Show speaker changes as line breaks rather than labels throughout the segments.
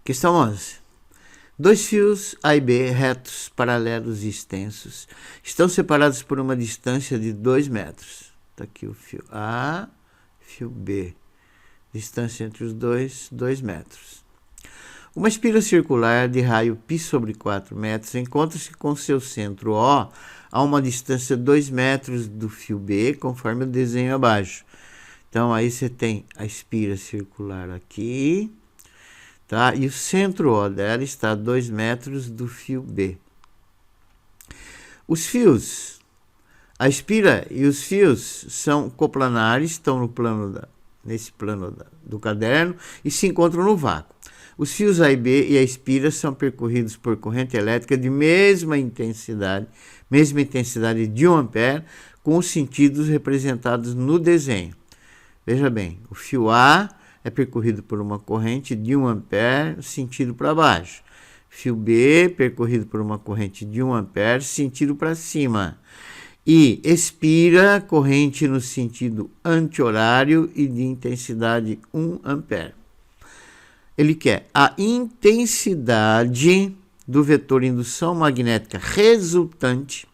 Questão 11. Dois fios A e B, retos, paralelos e extensos, estão separados por uma distância de 2 metros. Está aqui o fio A, fio B. Distância entre os dois, 2 metros. Uma espira circular de raio π sobre 4 metros encontra-se com seu centro O a uma distância de 2 metros do fio B, conforme o desenho abaixo. Então, aí você tem a espira circular aqui, tá? E o centro O dela está a 2 metros do fio B. Os fios, a espira e os fios são coplanares, estão no plano nesse plano do caderno e se encontram no vácuo. Os fios A e B e a espira são percorridos por corrente elétrica de mesma intensidade de 1 ampere, com os sentidos representados no desenho. Veja bem, o fio A é percorrido por uma corrente de 1 ampere, sentido para baixo. Fio B, percorrido por uma corrente de 1 ampere, sentido para cima. E expira, corrente no sentido anti-horário e de intensidade 1 ampere. Ele quer a intensidade do vetor indução magnética resultante,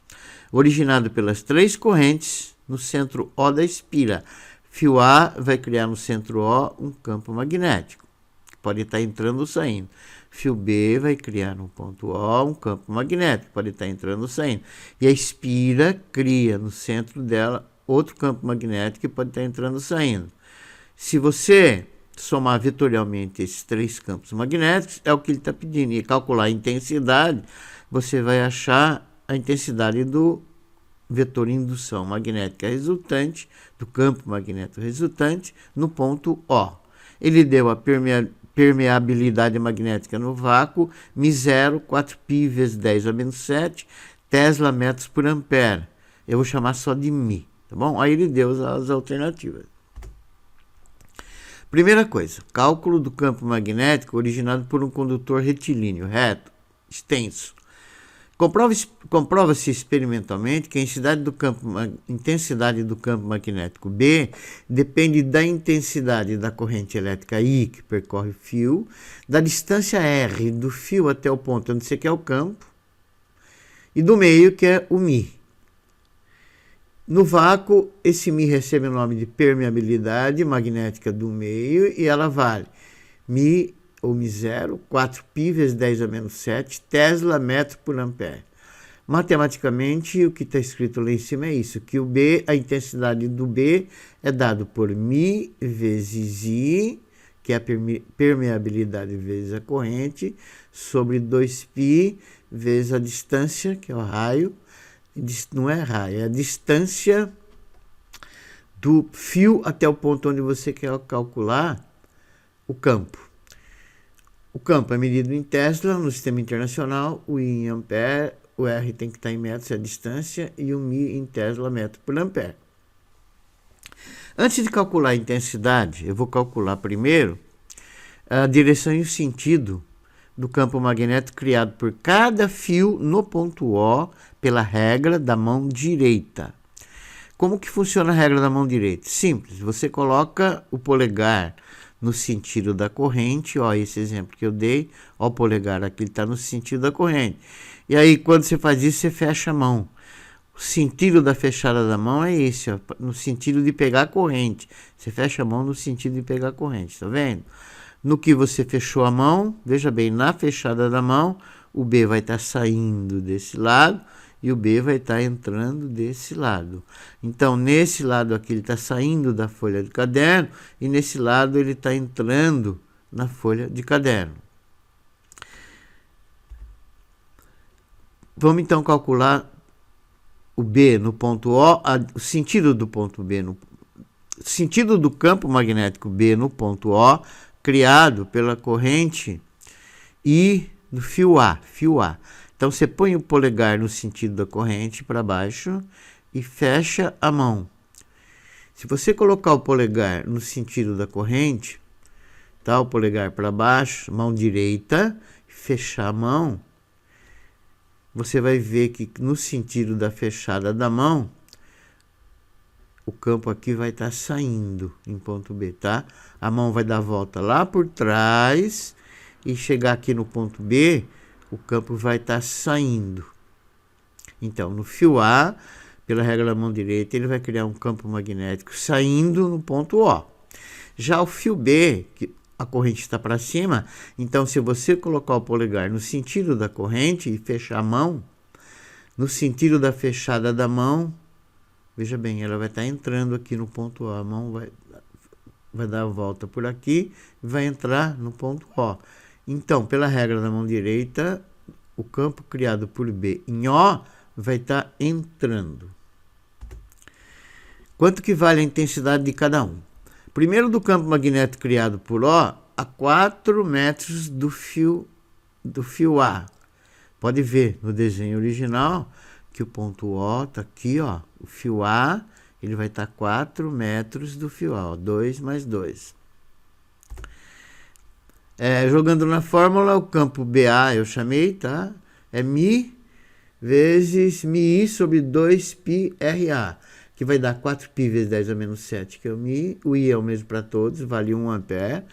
originado pelas 3 correntes, no centro O da espira. Fio A vai criar no centro O um campo magnético, que pode estar entrando ou saindo. Fio B vai criar no ponto O um campo magnético, pode estar entrando ou saindo. E a espira cria no centro dela outro campo magnético que pode estar entrando ou saindo. Se você somar vetorialmente esses 3 campos magnéticos, é o que ele está pedindo. E calcular a intensidade, você vai achar a intensidade do vetor indução magnética resultante, do campo magnético resultante, no ponto O. Ele deu a permeabilidade magnética no vácuo, μ0, 4π vezes 10 a menos 7, Tesla metros por ampere. Eu vou chamar só de μ, tá bom? Aí ele deu as alternativas. Primeira coisa, cálculo do campo magnético originado por um condutor retilíneo, reto, extenso. Comprova-se experimentalmente que a intensidade do campo magnético B depende da intensidade da corrente elétrica I, que percorre o fio, da distância R do fio até o ponto onde você quer o campo, e do meio, que é o μ. No vácuo, esse μ recebe o nome de permeabilidade magnética do meio e ela vale μ ou μ0, 4π vezes 10 a menos 7, Tesla metro por ampere. Matematicamente, o que está escrito lá em cima é isso, que o B, a intensidade do B é dado por μ vezes I, que é a permeabilidade vezes a corrente, sobre 2π vezes a distância, que é o raio. Não é raio, é a distância do fio até o ponto onde você quer calcular o campo. O campo é medido em Tesla no sistema internacional, o I em ampere, o R tem que estar em metros, é a distância, e o μ em Tesla, metro por ampere. Antes de calcular a intensidade, eu vou calcular primeiro a direção e o sentido do campo magnético criado por cada fio no ponto O pela regra da mão direita. Como que funciona a regra da mão direita? Simples, você coloca o polegar no sentido da corrente, ó, esse exemplo que eu dei, ó, o polegar aqui está no sentido da corrente. E aí, quando você faz isso, você fecha a mão. O sentido da fechada da mão é esse, ó, no sentido de pegar a corrente. Você fecha a mão no sentido de pegar a corrente, tá vendo? No que você fechou a mão, veja bem, na fechada da mão, o B vai estar saindo desse lado e o B vai estar entrando desse lado. Então, nesse lado aqui, ele está saindo da folha de caderno e nesse lado ele está entrando na folha de caderno. Vamos então calcular o B no ponto O, o sentido do ponto B, sentido do campo magnético B no ponto O, criado pela corrente I do fio A. Então, você põe o polegar no sentido da corrente para baixo e fecha a mão. Se você colocar o polegar no sentido da corrente, tá? O polegar para baixo, mão direita, fechar a mão, você vai ver que no sentido da fechada da mão, o campo aqui vai estar saindo em ponto B, tá? A mão vai dar a volta lá por trás e chegar aqui no ponto B, o campo vai estar saindo. Então, no fio A, pela regra da mão direita, ele vai criar um campo magnético saindo no ponto O. Já o fio B, que a corrente está para cima, então se você colocar o polegar no sentido da corrente e fechar a mão, no sentido da fechada da mão, veja bem, ela vai estar entrando aqui no ponto O. A mão vai dar a volta por aqui e vai entrar no ponto O. Então, pela regra da mão direita, o campo criado por B em O vai estar entrando. Quanto que vale a intensidade de cada um? Primeiro, do campo magnético criado por O, a 4 metros do fio A. Pode ver no desenho original que o ponto O está aqui, ó. O fio A, ele vai estar 4 metros do fio A, ó, 2 mais 2. Jogando na fórmula, o campo BA eu chamei, tá? É Mi vezes Mi sobre 2πRA, que vai dar 4π vezes 10 a menos 7, que é o Mi. O I é o mesmo para todos, vale 1 ampere.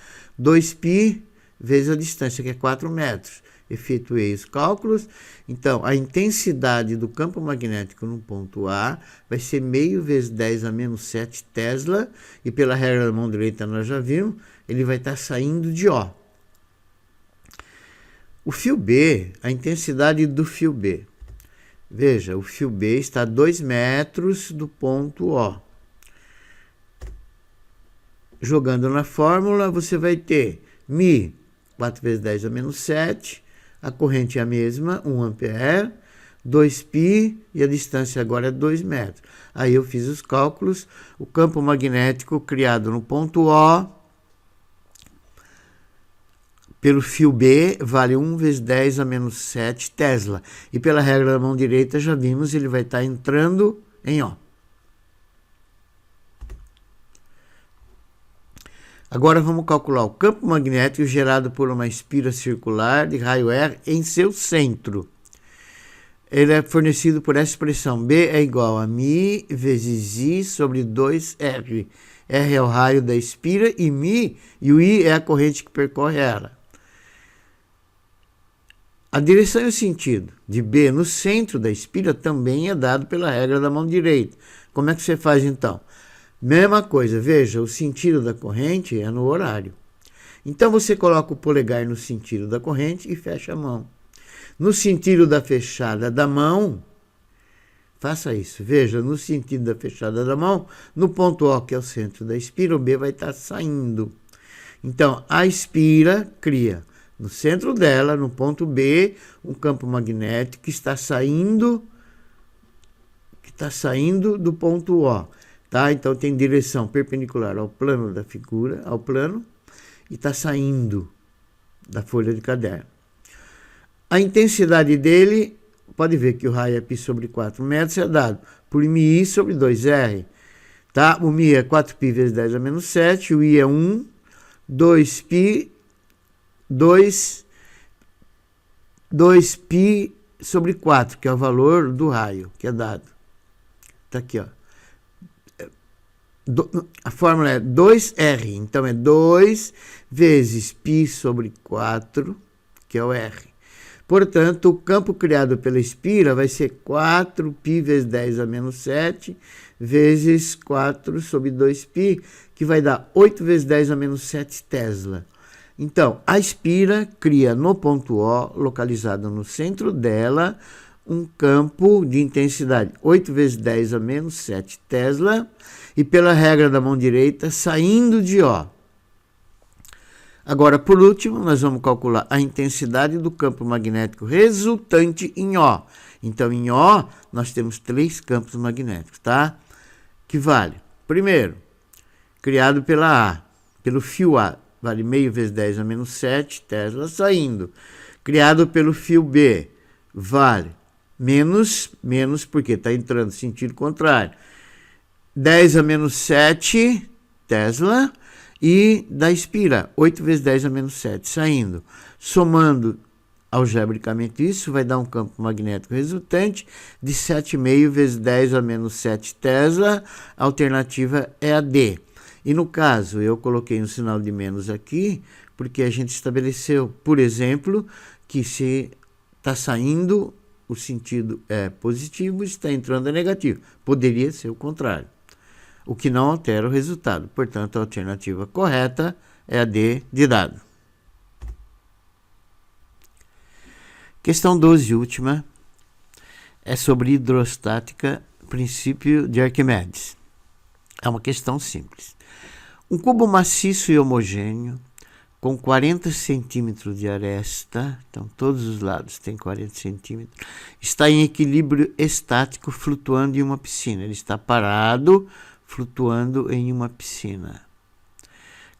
2π vezes a distância, que é 4 metros. Efetuei os cálculos. Então, a intensidade do campo magnético no ponto A vai ser meio vezes 10 a menos 7 Tesla. E pela regra da mão direita nós já vimos, ele vai estar saindo de O. O fio B, a intensidade do fio B. Veja, o fio B está a 2 metros do ponto O. Jogando na fórmula, você vai ter Mi, 4 vezes 10 a menos 7, a corrente é a mesma, 1 ampere, 2π e a distância agora é 2 metros. Aí eu fiz os cálculos, o campo magnético criado no ponto O pelo fio B vale 1 vezes 10 a menos 7 Tesla. E pela regra da mão direita, já vimos, ele vai estar entrando em O. Agora vamos calcular o campo magnético gerado por uma espira circular de raio R em seu centro. Ele é fornecido por essa expressão. B é igual a Mi vezes I sobre 2R. R é o raio da espira e Mi e o I é a corrente que percorre ela. A direção e o sentido de B no centro da espira também é dado pela regra da mão direita. Como é que você faz então? Mesma coisa, veja, o sentido da corrente é no horário. Então você coloca o polegar no sentido da corrente e fecha a mão. No sentido da fechada da mão, faça isso. Veja, no sentido da fechada da mão, no ponto O, que é o centro da espira, o B vai estar saindo. Então, a espira cria no centro dela, no ponto B, um campo magnético que está saindo do ponto O. Tá? Então tem direção perpendicular ao plano da figura, ao plano, e está saindo da folha de caderno. A intensidade dele, pode ver que o raio é π sobre 4 metros, é dado por MI sobre 2R. Tá? O Mi é 4π vezes 10 a menos 7, o I é 1, 2π sobre 4, que é o valor do raio, que é dado. Está aqui, ó. A fórmula é 2R, então é 2 vezes π sobre 4, que é o R. Portanto, o campo criado pela espira vai ser 4π vezes 10 a menos 7 vezes 4 sobre 2π, que vai dar 8 vezes 10 a menos 7 Tesla. Então, a espira cria no ponto O, localizado no centro dela, um campo de intensidade 8 vezes 10 a menos 7 Tesla, e pela regra da mão direita, saindo de O. Agora, por último, nós vamos calcular a intensidade do campo magnético resultante em O. Então, em O, nós temos 3 campos magnéticos, tá? Que vale, primeiro, criado pelo fio A, vale meio vezes 10 a menos 7 Tesla saindo. Criado pelo fio B, vale menos porque está entrando sentido contrário. 10 a menos 7 Tesla e da espira, 8 vezes 10 a menos 7 saindo. Somando algebricamente isso, vai dar um campo magnético resultante de 7,5 vezes 10 a menos 7 Tesla. A alternativa é a D. E no caso, eu coloquei um sinal de menos aqui, porque a gente estabeleceu, por exemplo, que se está saindo, o sentido é positivo, está entrando é negativo. Poderia ser o contrário, o que não altera o resultado. Portanto, a alternativa correta é a D de dado. Questão 12, última, é sobre hidrostática, princípio de Arquimedes. É uma questão simples. Um cubo maciço e homogêneo, com 40 centímetros de aresta, então todos os lados têm 40 centímetros, está em equilíbrio estático flutuando em uma piscina. Ele está parado, flutuando em uma piscina,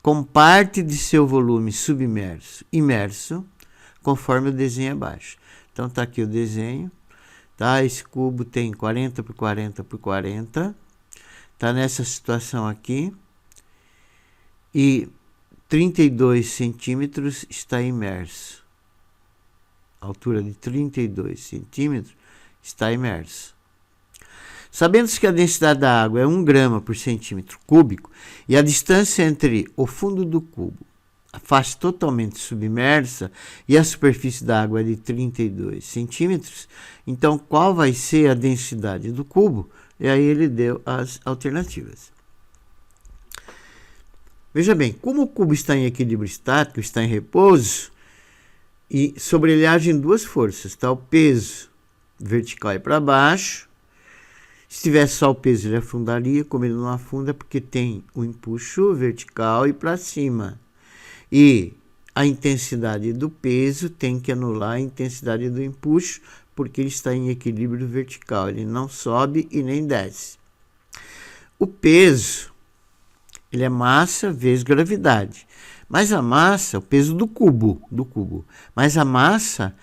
com parte de seu volume submerso, imerso, conforme o desenho abaixo. Então está aqui o desenho, tá? Esse cubo tem 40 por 40 por 40, está nessa situação aqui, e 32 centímetros está imerso. A altura de 32 centímetros está imerso. Sabendo que a densidade da água é 1 grama por centímetro cúbico e a distância entre o fundo do cubo, a face totalmente submersa, e a superfície da água é de 32 centímetros, então qual vai ser a densidade do cubo? E aí ele deu as alternativas. Veja bem, como o cubo está em equilíbrio estático, está em repouso, e sobre ele agem duas forças, está o peso vertical e para baixo. Se tivesse só o peso, ele afundaria, como ele não afunda, porque tem o empuxo vertical e para cima. E a intensidade do peso tem que anular a intensidade do empuxo, porque ele está em equilíbrio vertical, ele não sobe e nem desce. O peso, ele é massa vezes gravidade. Mas a massa, o peso do cubo. Mas a massa,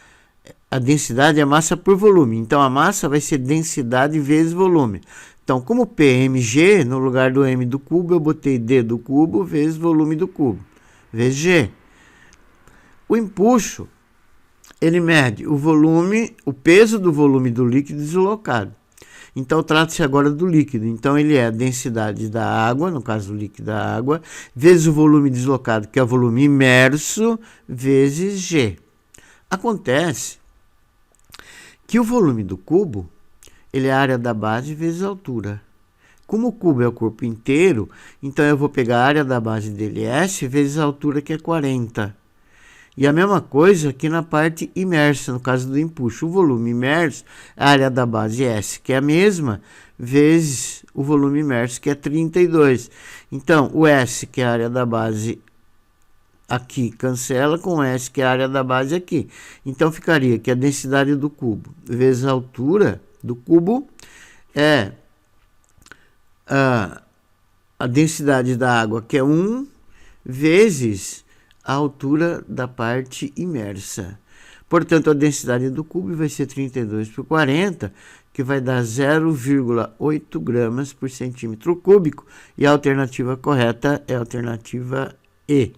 a densidade é massa por volume. Então a massa vai ser densidade vezes volume. Então, como P é mg, no lugar do m do cubo, eu botei d do cubo vezes volume do cubo, vezes g. O empuxo, ele mede o volume, o peso do volume do líquido deslocado. Então, trata-se agora do líquido. Então, ele é a densidade da água, no caso do líquido da água, vezes o volume deslocado, que é o volume imerso, vezes G. Acontece que o volume do cubo, ele é a área da base vezes a altura. Como o cubo é o corpo inteiro, então eu vou pegar a área da base dele, S, vezes a altura, que é 40. E a mesma coisa aqui na parte imersa, no caso do empuxo. O volume imerso, a área da base S, que é a mesma, vezes o volume imerso, que é 32. Então, o S, que é a área da base aqui, cancela com o S, que é a área da base aqui. Então, ficaria que a densidade do cubo vezes a altura do cubo é a densidade da água, que é 1, vezes a altura da parte imersa. Portanto, a densidade do cubo vai ser 32 por 40, que vai dar 0,8 gramas por centímetro cúbico. E a alternativa correta é a alternativa E.